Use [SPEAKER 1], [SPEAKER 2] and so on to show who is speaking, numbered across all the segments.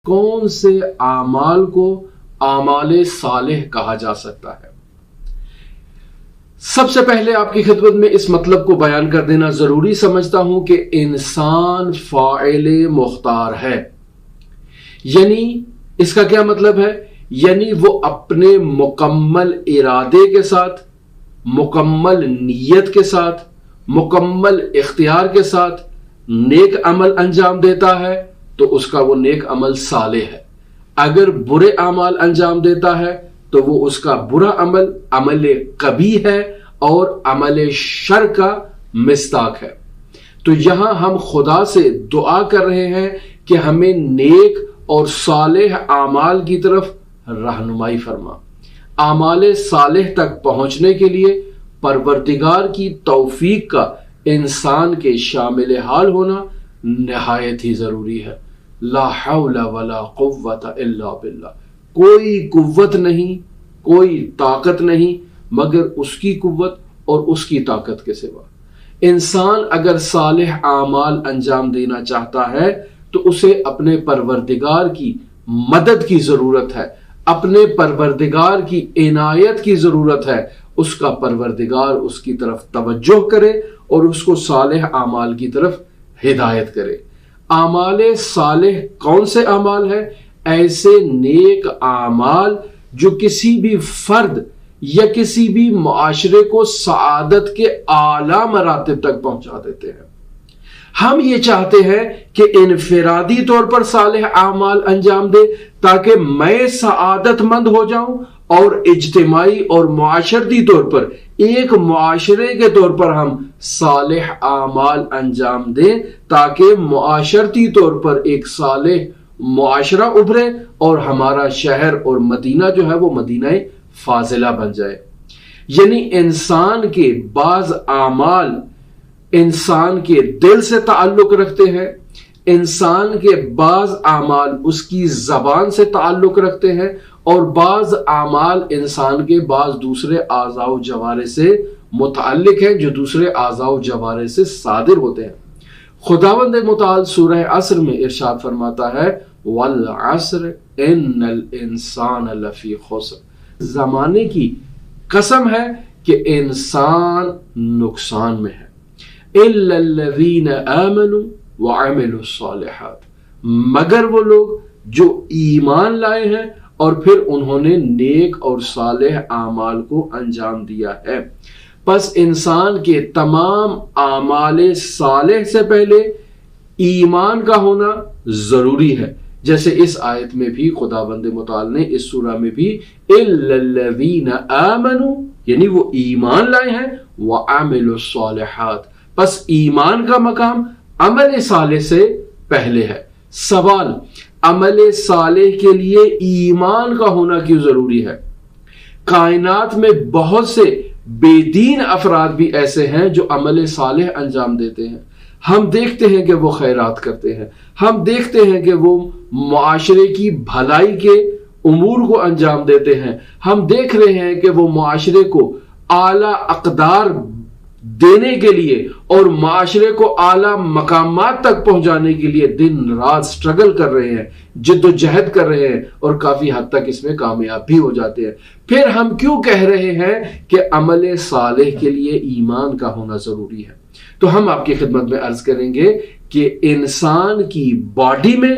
[SPEAKER 1] کون سے اعمال کو اعمال صالح کہا جا سکتا ہے؟ سب سے پہلے آپ کی خدمت میں اس مطلب کو بیان کر دینا ضروری سمجھتا ہوں کہ انسان فاعل مختار ہے. یعنی اس کا کیا مطلب ہے؟ یعنی وہ اپنے مکمل ارادے کے ساتھ، مکمل نیت کے ساتھ، مکمل اختیار کے ساتھ نیک عمل انجام دیتا ہے تو اس کا وہ نیک عمل صالح ہے. اگر برے اعمال انجام دیتا ہے تو وہ اس کا برا عمل عمل قبیح ہے اور عمل شر کا مصداق ہے. تو یہاں ہم خدا سے دعا کر رہے ہیں کہ ہمیں نیک اور صالح اعمال کی طرف رہنمائی فرما. اعمال صالح تک پہنچنے کے لیے پروردگار کی توفیق کا انسان کے شامل حال ہونا نہایت ہی ضروری ہے. لا حول ولا قوت الا باللہ. کوئی قوت نہیں، کوئی طاقت نہیں مگر اس کی قوت اور اس کی طاقت کے سوا. انسان اگر صالح اعمال انجام دینا چاہتا ہے تو اسے اپنے پروردگار کی مدد کی ضرورت ہے، اپنے پروردگار کی عنایت کی ضرورت ہے. اس کا پروردگار اس کی طرف توجہ کرے اور اس کو صالح اعمال کی طرف ہدایت کرے. اعمال صالح کون سے اعمال ہیں؟ ایسے نیک اعمال جو کسی بھی فرد یا کسی بھی معاشرے کو سعادت کے اعلیٰ مراتب تک پہنچا دیتے ہیں. ہم یہ چاہتے ہیں کہ انفرادی طور پر صالح اعمال انجام دے تاکہ میں سعادت مند ہو جاؤں، اور اجتماعی اور معاشرتی طور پر ایک معاشرے کے طور پر ہم صالح اعمال انجام دیں تاکہ معاشرتی طور پر ایک صالح معاشرہ ابھرے اور ہمارا شہر اور مدینہ جو ہے وہ مدینہ فاضلہ بن جائے. یعنی انسان کے بعض اعمال انسان کے دل سے تعلق رکھتے ہیں، انسان کے بعض اعمال اس کی زبان سے تعلق رکھتے ہیں، اور بعض اعمال انسان کے بعض دوسرے اعضاء و جوارح سے متعلق ہیں جو دوسرے اعضاء و جوارح سے صادر ہوتے ہیں. خداوند متعال سورہ عصر میں ارشاد فرماتا ہے والعصر ان الانسان لفی خسر. زمانے کی قسم ہے کہ انسان نقصان میں ہے. الا الذین آمنوا وعملوا الصالحات. مگر وہ لوگ جو ایمان لائے ہیں اور پھر انہوں نے نیک اور صالح اعمال کو انجام دیا ہے. پس انسان کے تمام اعمال صالح سے پہلے ایمان کا ہونا ضروری ہے. جیسے اس آیت میں بھی خداوند متعال نے اس سورہ میں بھی الا الذین آمنوا یعنی وہ ایمان لائے ہیں وعملوا الصالحات. پس ایمان کا مقام عمل صالح سے پہلے ہے. سوال، عمل صالح کے لیے ایمان کا ہونا کیوں ضروری ہے؟ کائنات میں بہت سے بے دین افراد بھی ایسے ہیں جو عمل صالح انجام دیتے ہیں. ہم دیکھتے ہیں کہ وہ خیرات کرتے ہیں، ہم دیکھتے ہیں کہ وہ معاشرے کی بھلائی کے امور کو انجام دیتے ہیں، ہم دیکھ رہے ہیں کہ وہ معاشرے کو اعلیٰ اقدار دینے کے لیے اور معاشرے کو اعلیٰ مقامات تک پہنچانے کے لیے دن رات سٹرگل کر رہے ہیں، جد و جہد کر رہے ہیں اور کافی حد تک اس میں کامیاب بھی ہو جاتے ہیں. پھر ہم کیوں کہہ رہے ہیں کہ عمل صالح کے لیے ایمان کا ہونا ضروری ہے؟ تو ہم آپ کی خدمت میں عرض کریں گے کہ انسان کی باڈی میں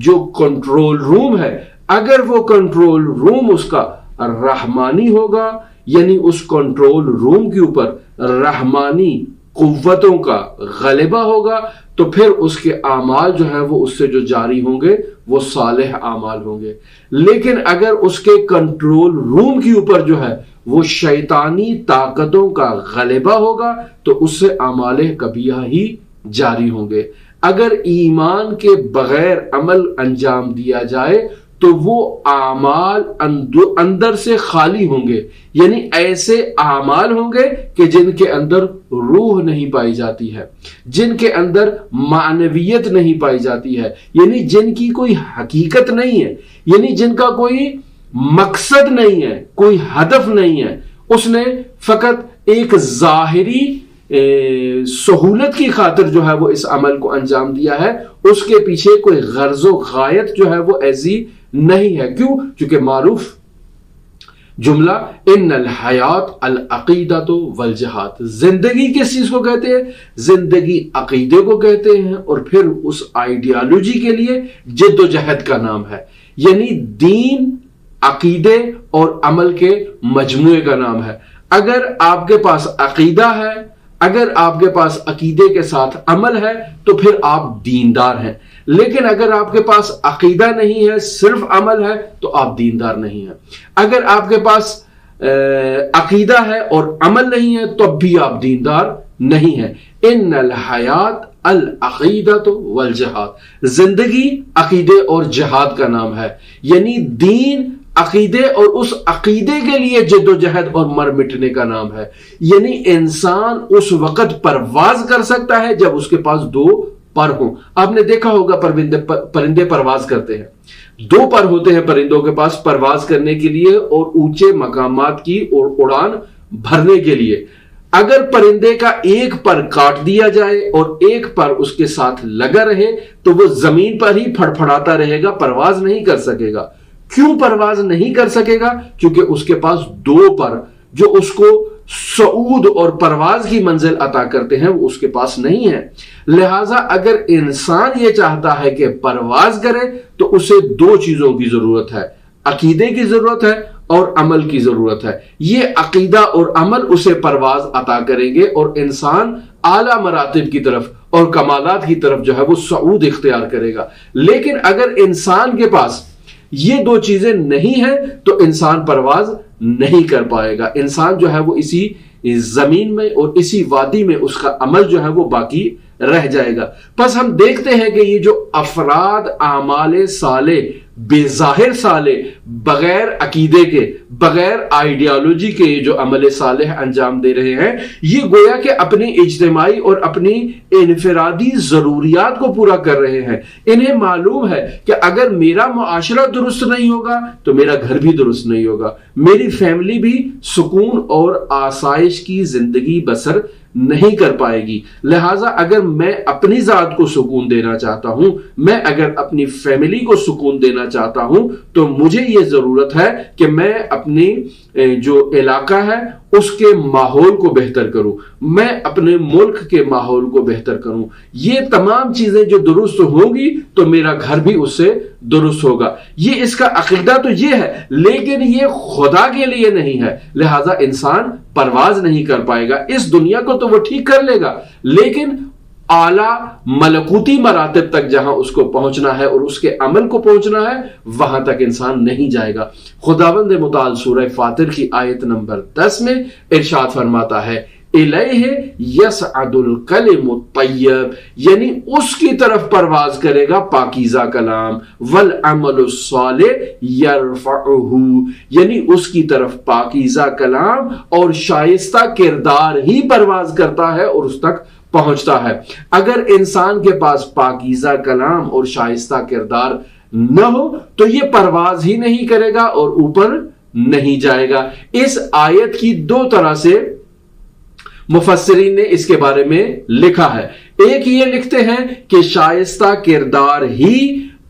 [SPEAKER 1] جو کنٹرول روم ہے، اگر وہ کنٹرول روم اس کا رحمانی ہوگا، یعنی اس کنٹرول روم کے اوپر رحمانی قوتوں کا غلبہ ہوگا، تو پھر اس کے اعمال جو ہیں وہ اس سے جو جاری ہوں گے وہ صالح اعمال ہوں گے. لیکن اگر اس کے کنٹرول روم کے اوپر جو ہے وہ شیطانی طاقتوں کا غلبہ ہوگا تو اس سے اعمال قبیحہ ہی جاری ہوں گے. اگر ایمان کے بغیر عمل انجام دیا جائے تو وہ اعمال اندر سے خالی ہوں گے، یعنی ایسے اعمال ہوں گے کہ جن کے اندر روح نہیں پائی جاتی ہے، جن کے اندر معنویت نہیں پائی جاتی ہے، یعنی جن کی کوئی حقیقت نہیں ہے، یعنی جن کا کوئی مقصد نہیں ہے، کوئی ہدف نہیں ہے. اس نے فقط ایک ظاہری سہولت کی خاطر جو ہے وہ اس عمل کو انجام دیا ہے، اس کے پیچھے کوئی غرض و غایت جو ہے وہ ایسی نہیں ہے۔ کیوں؟ چونکہ معروف جملہ ان الحیات العقیدۃ والجہاد، زندگی کس چیز کو کہتے ہیں؟ زندگی عقیدے کو کہتے ہیں، اور پھر اس آئیڈیالوجی کے لیے جد و جہد کا نام ہے، یعنی دین، عقیدے اور عمل کے مجموعے کا نام ہے۔ اگر آپ کے پاس عقیدہ ہے، اگر آپ کے پاس عقیدے کے ساتھ عمل ہے تو پھر آپ دیندار ہیں، لیکن اگر آپ کے پاس عقیدہ نہیں ہے، صرف عمل ہے، تو آپ دیندار نہیں ہیں۔ اگر آپ کے پاس عقیدہ ہے اور عمل نہیں ہے تو بھی آپ دیندار نہیں ہیں۔ ان الحیات العقیدۃ والجہاد، زندگی عقیدے اور جہاد کا نام ہے، یعنی دین، عقیدے اور اس عقیدے کے لیے جد و جہد اور مر مٹنے کا نام ہے۔ یعنی انسان اس وقت پرواز کر سکتا ہے جب اس کے پاس دو پر ہوں۔ آپ نے دیکھا ہوگا پرندے پرواز کرتے ہیں، دو پر ہوتے ہیں پرندوں کے پاس پرواز کرنے کے لیے اور اونچے مقامات کی اڑان بھرنے کے لیے۔ اگر پرندے کا ایک پر کاٹ دیا جائے اور ایک پر اس کے ساتھ لگا رہے تو وہ زمین پر ہی پھڑپھڑاتا رہے گا، پرواز نہیں کر سکے گا۔ کیوں پرواز نہیں کر سکے گا؟ کیونکہ اس کے پاس دو پر جو اس کو صعود اور پرواز کی منزل عطا کرتے ہیں وہ اس کے پاس نہیں ہے۔ لہٰذا اگر انسان یہ چاہتا ہے کہ پرواز کرے تو اسے دو چیزوں کی ضرورت ہے، عقیدے کی ضرورت ہے اور عمل کی ضرورت ہے۔ یہ عقیدہ اور عمل اسے پرواز عطا کریں گے اور انسان اعلیٰ مراتب کی طرف اور کمالات کی طرف جو ہے وہ صعود اختیار کرے گا۔ لیکن اگر انسان کے پاس یہ دو چیزیں نہیں ہیں تو انسان پرواز نہیں کر پائے گا۔ انسان جو ہے وہ اسی زمین میں اور اسی وادی میں اس کا عمل جو ہے وہ باقی رہ جائے گا۔ پس ہم دیکھتے ہیں کہ یہ جو افراد اعمال صالح، بے ظاہر صالح، بغیر عقیدے کے، بغیر آئیڈیالوجی کے جو عمل صالح انجام دے رہے ہیں، یہ گویا کہ اپنی اجتماعی اور اپنی انفرادی ضروریات کو پورا کر رہے ہیں۔ انہیں معلوم ہے کہ اگر میرا معاشرہ درست نہیں ہوگا تو میرا گھر بھی درست نہیں ہوگا، میری فیملی بھی سکون اور آسائش کی زندگی بسر نہیں کر پائے گی۔ لہٰذا اگر میں اپنی ذات کو سکون دینا چاہتا ہوں، میں اگر اپنی فیملی کو سکون دینا چاہتا ہوں تو مجھے یہ ضرورت ہے کہ میں اپنی جو علاقہ ہے اس کے ماحول کو بہتر کروں، میں اپنے ملک کے ماحول کو بہتر کروں۔ یہ تمام چیزیں جو درست ہوں گی تو میرا گھر بھی اس سے درست ہوگا۔ یہ اس کا عقیدہ تو یہ ہے، لیکن یہ خدا کے لیے نہیں ہے، لہٰذا انسان پرواز نہیں کر پائے گا۔ اس دنیا کو تو وہ ٹھیک کر لے گا، لیکن اعلیٰ ملکوتی مراتب تک جہاں اس کو پہنچنا ہے اور اس کے عمل کو پہنچنا ہے وہاں تک انسان نہیں جائے گا۔ خداوند متعال سورہ فاطر کی آیت نمبر 10 میں ارشاد فرماتا ہے الیہ یصعد الکلم الطیب، یعنی اس کی طرف پرواز کرے گا پاکیزہ کلام، والعمل الصالح یرفعہ، یعنی اس کی طرف پاکیزہ کلام اور شائستہ کردار ہی پرواز کرتا ہے اور اس تک پہنچتا ہے۔ اگر انسان کے پاس پاکیزہ کلام اور شائستہ کردار نہ ہو تو یہ پرواز ہی نہیں کرے گا اور اوپر نہیں جائے گا۔ اس آیت کی دو طرح سے مفسرین نے اس کے بارے میں لکھا ہے۔ ایک یہ لکھتے ہیں کہ شائستہ کردار ہی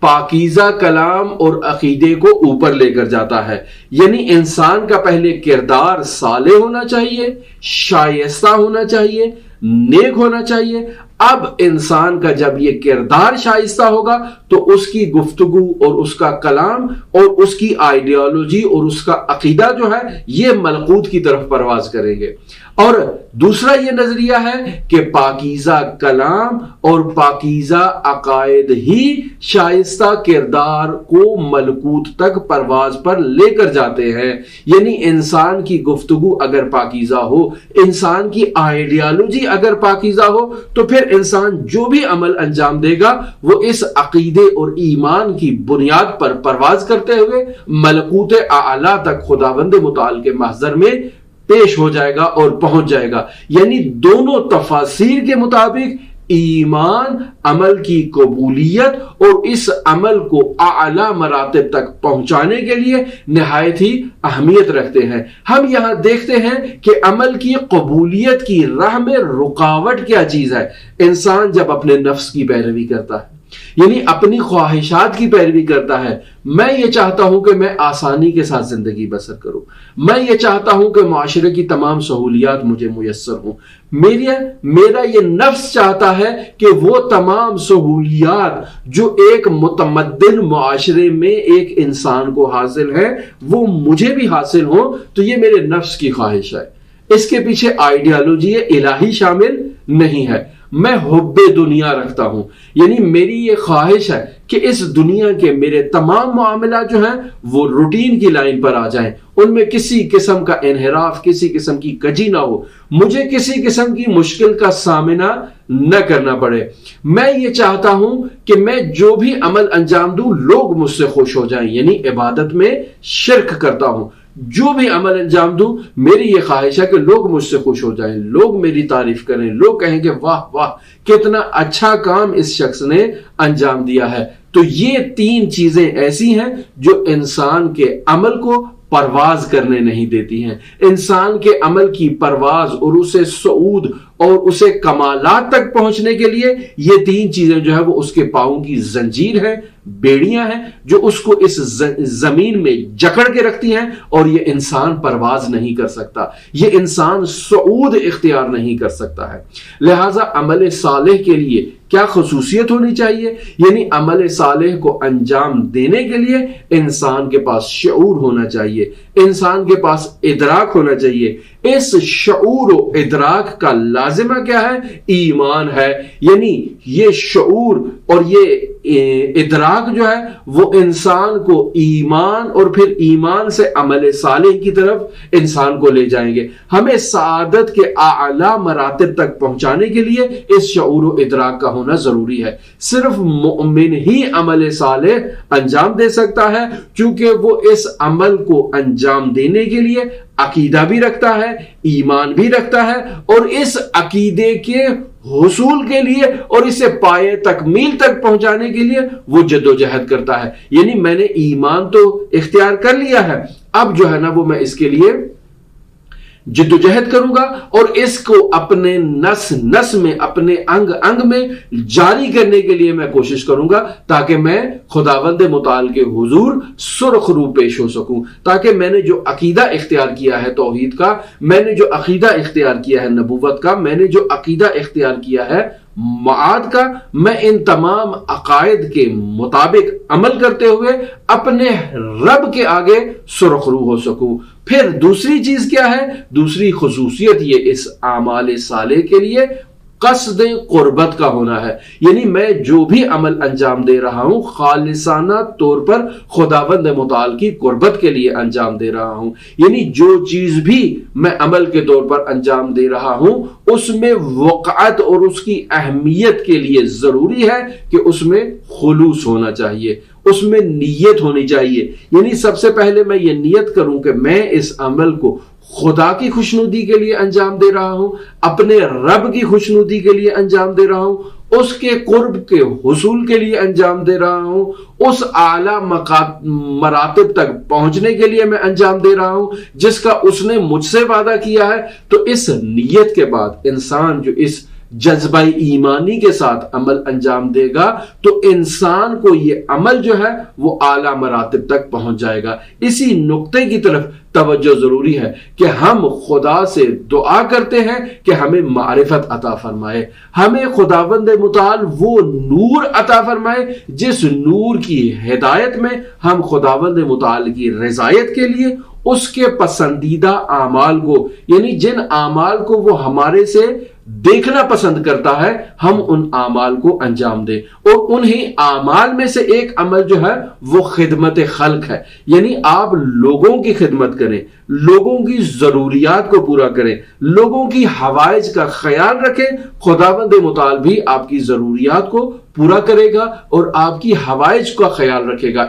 [SPEAKER 1] پاکیزہ کلام اور عقیدے کو اوپر لے کر جاتا ہے، یعنی انسان کا پہلے کردار صالح ہونا چاہیے، شائستہ ہونا چاہیے، نیک ہونا چاہیے۔ اب انسان کا جب یہ کردار شائستہ ہوگا تو اس کی گفتگو اور اس کا کلام اور اس کی آئیڈیالوجی اور اس کا عقیدہ جو ہے یہ ملکوت کی طرف پرواز کریں گے۔ اور دوسرا یہ نظریہ ہے کہ پاکیزہ کلام اور پاکیزہ عقائد ہی شائستہ کردار کو ملکوت تک پرواز پر لے کر جاتے ہیں، یعنی انسان کی گفتگو اگر پاکیزہ ہو، انسان کی آئیڈیالوجی اگر پاکیزہ ہو تو پھر انسان جو بھی عمل انجام دے گا وہ اس عقیدے اور ایمان کی بنیاد پر پرواز کرتے ہوئے ملکوت اعلیٰ تک خداوند متعال کے محضر میں پیش ہو جائے گا اور پہنچ جائے گا۔ یعنی دونوں تفاسیر کے مطابق ایمان عمل کی قبولیت اور اس عمل کو اعلیٰ مراتب تک پہنچانے کے لیے نہایت ہی اہمیت رکھتے ہیں۔ ہم یہاں دیکھتے ہیں کہ عمل کی قبولیت کی راہ میں رکاوٹ کیا چیز ہے۔ انسان جب اپنے نفس کی پیروی کرتا ہے، یعنی اپنی خواہشات کی پیروی کرتا ہے، میں یہ چاہتا ہوں کہ میں آسانی کے ساتھ زندگی بسر کروں، میں یہ چاہتا ہوں کہ معاشرے کی تمام سہولیات مجھے میسر ہوں، میرا یہ نفس چاہتا ہے کہ وہ تمام سہولیات جو ایک متمدن معاشرے میں ایک انسان کو حاصل ہے وہ مجھے بھی حاصل ہوں، تو یہ میرے نفس کی خواہش ہے۔ اس کے پیچھے آئیڈیالوجی الہی شامل نہیں ہے۔ میں حب دنیا رکھتا ہوں، یعنی میری یہ خواہش ہے کہ اس دنیا کے میرے تمام معاملات جو ہیں وہ روٹین کی لائن پر آ جائیں، ان میں کسی قسم کا انحراف، کسی قسم کی کجی نہ ہو، مجھے کسی قسم کی مشکل کا سامنا نہ کرنا پڑے۔ میں یہ چاہتا ہوں کہ میں جو بھی عمل انجام دوں لوگ مجھ سے خوش ہو جائیں، یعنی عبادت میں شرک کرتا ہوں، جو بھی عمل انجام دوں میری یہ خواہش ہے کہ لوگ مجھ سے خوش ہو جائیں، لوگ میری تعریف کریں، لوگ کہیں کہ واہ واہ کتنا اچھا کام اس شخص نے انجام دیا ہے۔ تو یہ تین چیزیں ایسی ہیں جو انسان کے عمل کو پرواز کرنے نہیں دیتی ہیں۔ انسان کے عمل کی پرواز اور اسے صعود اور اسے کمالات تک پہنچنے کے لیے یہ تین چیزیں جو ہے وہ اس کے پاؤں کی زنجیر ہیں، بیڑیاں ہیں جو اس کو اس زمین میں جکڑ کے رکھتی ہیں، اور یہ انسان پرواز نہیں کر سکتا، یہ انسان صعود اختیار نہیں کر سکتا ہے۔ لہٰذا عمل صالح کے لیے کیا خصوصیت ہونی چاہیے؟ یعنی عمل صالح کو انجام دینے کے لیے انسان کے پاس شعور ہونا چاہیے، انسان کے پاس ادراک ہونا چاہیے۔ اس شعور و ادراک کا لازمہ کیا ہے؟ ایمان ہے۔ یعنی یہ شعور اور یہ ادراک جو ہے وہ انسان کو ایمان اور پھر ایمان سے عمل صالح کی طرف انسان کو لے جائیں گے۔ ہمیں سعادت کے اعلیٰ مراتب تک پہنچانے کے لیے اس شعور و ادراک کا ہونا ضروری ہے۔ صرف مومن ہی عمل صالح انجام دے سکتا ہے، چونکہ وہ اس عمل کو انجام دینے کے لیے عقیدہ بھی رکھتا ہے، ایمان بھی رکھتا ہے، اور اس عقیدے کے حصول کے لیے اور اسے پائے تکمیل تک پہنچانے کے لیے وہ جدوجہد کرتا ہے۔ یعنی میں نے ایمان تو اختیار کر لیا ہے، اب جو ہے نا وہ میں اس کے لیے جدوجہد کروں گا اور اس کو اپنے نس نس میں، اپنے انگ انگ میں جاری کرنے کے لیے میں کوشش کروں گا، تاکہ میں خداوند متعال کے حضور سرخ رو پیش ہو سکوں، تاکہ میں نے جو عقیدہ اختیار کیا ہے توحید کا، میں نے جو عقیدہ اختیار کیا ہے نبوت کا، میں نے جو عقیدہ اختیار کیا ہے معاد کا، میں ان تمام عقائد کے مطابق عمل کرتے ہوئے اپنے رب کے آگے سرخ رو ہو سکوں۔ پھر دوسری چیز کیا ہے؟ دوسری خصوصیت یہ اس اعمال صالح کے لیے قصد قربت کا ہونا ہے، یعنی میں جو بھی عمل انجام دے رہا ہوں خالصانہ طور پر خداوند متعال کی قربت کے لیے انجام دے رہا ہوں، یعنی جو چیز بھی میں عمل کے طور پر انجام دے رہا ہوں اس میں وقعت اور اس کی اہمیت کے لیے ضروری ہے کہ اس میں خلوص ہونا چاہیے، اس میں نیت ہونی چاہیے۔ یعنی سب سے پہلے میں یہ نیت کروں کہ میں اس عمل کو خدا کی خوشنودی کے لیے انجام دے رہا ہوں، اپنے رب کی خوشنودی کے لیے انجام دے رہا ہوں، اس کے قرب کے حصول کے لیے انجام دے رہا ہوں، اس اعلیٰ مراتب تک پہنچنے کے لیے میں انجام دے رہا ہوں جس کا اس نے مجھ سے وعدہ کیا ہے۔ تو اس نیت کے بعد انسان جو اس جذبہ ایمانی کے ساتھ عمل انجام دے گا تو انسان کو یہ عمل جو ہے وہ اعلیٰ مراتب تک پہنچ جائے گا۔ اسی نقطے کی طرف توجہ ضروری ہے کہ ہم خدا سے دعا کرتے ہیں کہ ہمیں معرفت عطا فرمائے، ہمیں خداوند متعال وہ نور عطا فرمائے جس نور کی ہدایت میں ہم خداوند متعال کی رضایت کے لیے اس کے پسندیدہ اعمال کو، یعنی جن اعمال کو وہ ہمارے سے دیکھنا پسند کرتا ہے، ہم ان اعمال کو انجام دیں۔ اور انہی اعمال میں سے ایک عمل جو ہے وہ خدمت خلق ہے، یعنی آپ لوگوں کی خدمت کریں، لوگوں کی ضروریات کو پورا کریں، لوگوں کی حوائج کا خیال رکھیں۔ خداوند متعال بھی آپ کی ضروریات کو پورا کرے گا اور آپ کی حوائج کا خیال رکھے گا۔